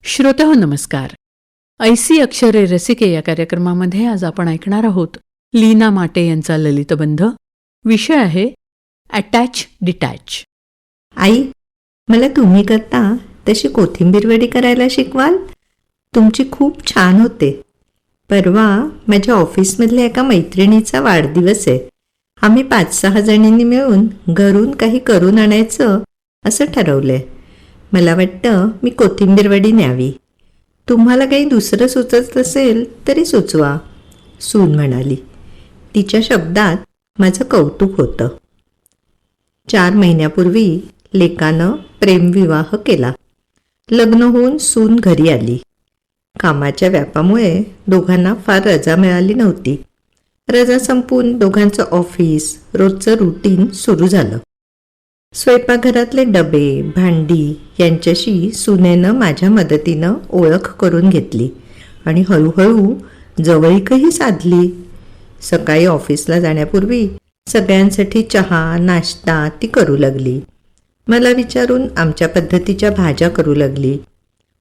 श्रोतेहो नमस्कार. ऐसी अक्षरे रसिके या कार्यक्रमामध्ये आज आपण ऐकणार आहोत लीना माटे यांचा ललितबंध. विषय आहे अटॅच डिटॅच. आई, मला तुम्ही करता तशी कोथिंबीर वडी करायला शिकवाल? तुमची खूप छान होते. परवा माझ्या ऑफिसमधल्या एका मैत्रिणीचा वाढदिवस आहे. आम्ही 5-6 जणींनी मिळून घरून काही करून आणायचं असं ठरवलंय. मला वाटतं मी कोथिंबीर वडी न्यावी. तुम्हाला काही दुसरं सुचत असेल तरी सुचवा, सून म्हणाली. तिच्या शब्दात माझं कौतुक होतं. 4 महिन्यापूर्वी लेकानं प्रेमविवाह केला. लग्न होऊन सून घरी आली. कामाच्या व्यापामुळे दोघांना फार रजा मिळाली नव्हती. रजा संपून दोघांचं ऑफिस, रोजचं रुटीन सुरू झालं. स्वयंपाकघरातले डबे, भांडी यांच्याशी सुनेनं माझ्या मदतीनं ओळख करून घेतली आणि हळूहळू जवळीकही साधली. सकाळी ऑफिसला जाण्यापूर्वी सगळ्यांसाठी चहा, नाश्ता ती करू लागली. मला विचारून आमच्या पद्धतीच्या भाज्या करू लागली.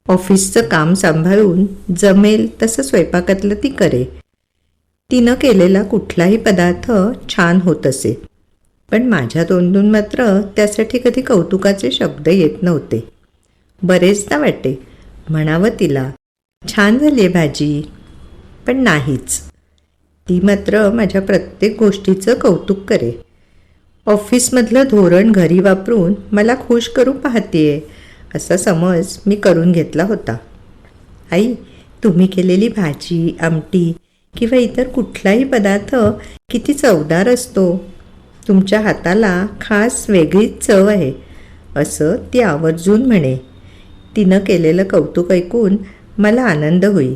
ऑफिसचं काम सांभाळून जमेल तसं स्वयंपाकातलं ती करे. तिनं केलेला कुठलाही पदार्थ छान होत असे, पण माझ्या तोंडून मात्र त्यासाठी कधी कौतुकाचे शब्द येत नव्हते. बरेचदा वाटे म्हणावं तिला, छान झाली आहे भाजी, पण नाहीच. ती मात्र माझ्या प्रत्येक गोष्टीचं कौतुक करे. ऑफिसमधलं धोरण घरी वापरून मला खुश करू पाहतेय असा समज मी करून घेतला होता. आई, तुम्ही केलेली भाजी, आमटी किंवा इतर कुठलाही पदार्थ किती चवदार असतो. तुमच्या हाताला खास वेगळीच चव आहे असं ती आवर्जून म्हणे. तिनं केलेलं कौतुक ऐकून मला आनंद होई.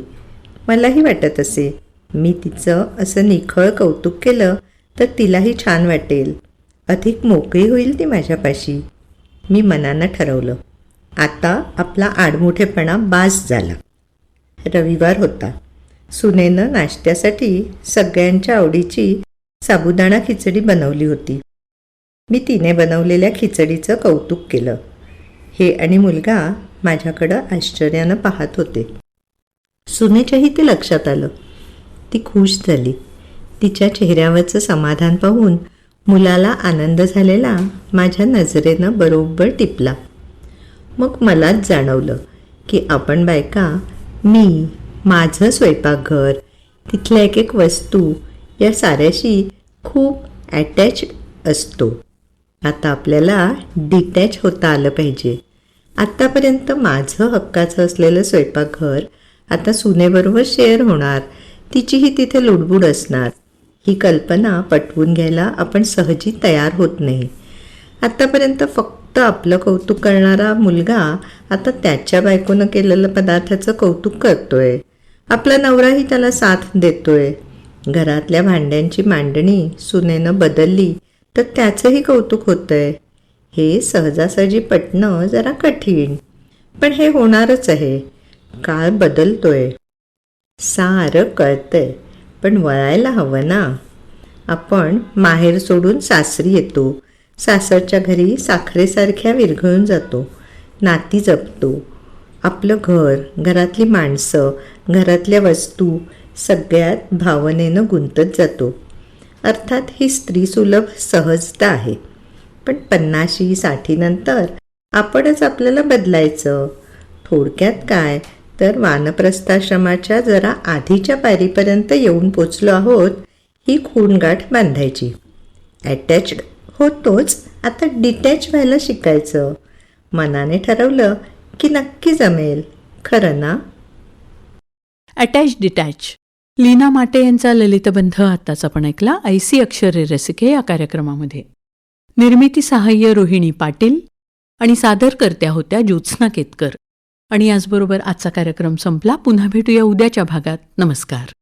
मलाही वाटत असे, मी तिचं असं निखळ कौतुक केलं तर तिलाही छान वाटेल. अधिक मोकळी होईल ती माझ्यापाशी. मी मनानं ठरवलं, आता आपला आडमुठेपणा बास झाला. रविवार होता. सुनेनं नाश्त्यासाठी सगळ्यांच्या आवडीची साबुदाणा खिचडी बनवली होती. मी तिने बनवलेल्या खिचडीचं कौतुक केलं. हे आणि मुलगा माझ्याकडं आश्चर्यानं पाहत होते. सुनेच्याही ते लक्षात आलं. ती खुश झाली. तिच्या चेहऱ्यावरचं समाधान पाहून मुलाला आनंद झालेला माझ्या नजरेनं बरोबर टिपला. मग मलाच जाणवलं की आपण बायका, मी, माझं स्वयंपाकघर, तिथल्या एक एक वस्तू या साऱ्याशी खूप अटॅच्ड असतो. आता आपल्याला डिटॅच होता आलं पाहिजे. आत्तापर्यंत माझं हक्काचं असलेलं स्वयंपाकघर आता सुनेबरोबर शेअर होणार, तिचीही तिथे लुडबुड असणार. ही कल्पना पटवून घ्यायला आपण सहजी तयार होत नाही. आत्तापर्यंत फक्त आपलं कौतुक करणारा मुलगा आता त्याच्या बायकोनं केलेलं पदार्थाचं कौतुक करतोय. आपला नवराही त्याला साथ देतोय. घरातल्या भांड्यांची मांडणी सुनेनं बदलली तर त्याचंही कौतुक होतंय. हे सहजासहजी पटणं जरा कठीण, पण हे होणारच आहे. काळ बदलतोय, सारं कळतंय, पण वळायला हवं ना. आपण माहेर सोडून सासरी येतो. सासरच्या घरी साखरेसारख्या विरघळून जातो. नाती जपतो. आपलं घर, घरातली माणसं, घरातल्या वस्तू सगळ्यात भावनेनं गुंतत जातो. अर्थात ही स्त्रीसुलभ सहजता आहे, पण 50-60 नंतर आपणच आपल्याला बदलायचं. थोडक्यात काय तर वानप्रस्थाश्रमाच्या जरा आधीच्या पायरीपर्यंत येऊन पोचलो आहोत. ही खूणगाठ बांधायची. अटॅच्ड होतोच, आता डिटॅच व्हायला शिकायचं. मनाने ठरवलं की नक्की जमेल. खरं ना? Attach detach. लीना माटे यांचा ललितबंध आत्ताच आपण ऐकला ऐसी अक्षरे रसिके या कार्यक्रमामध्ये. निर्मिती सहाय्य रोहिणी पाटील आणि सादरकर्त्या होत्या ज्योत्स्ना केतकर. आणि याचबरोबर आजचा कार्यक्रम संपला. पुन्हा भेटूया उद्याच्या भागात. नमस्कार.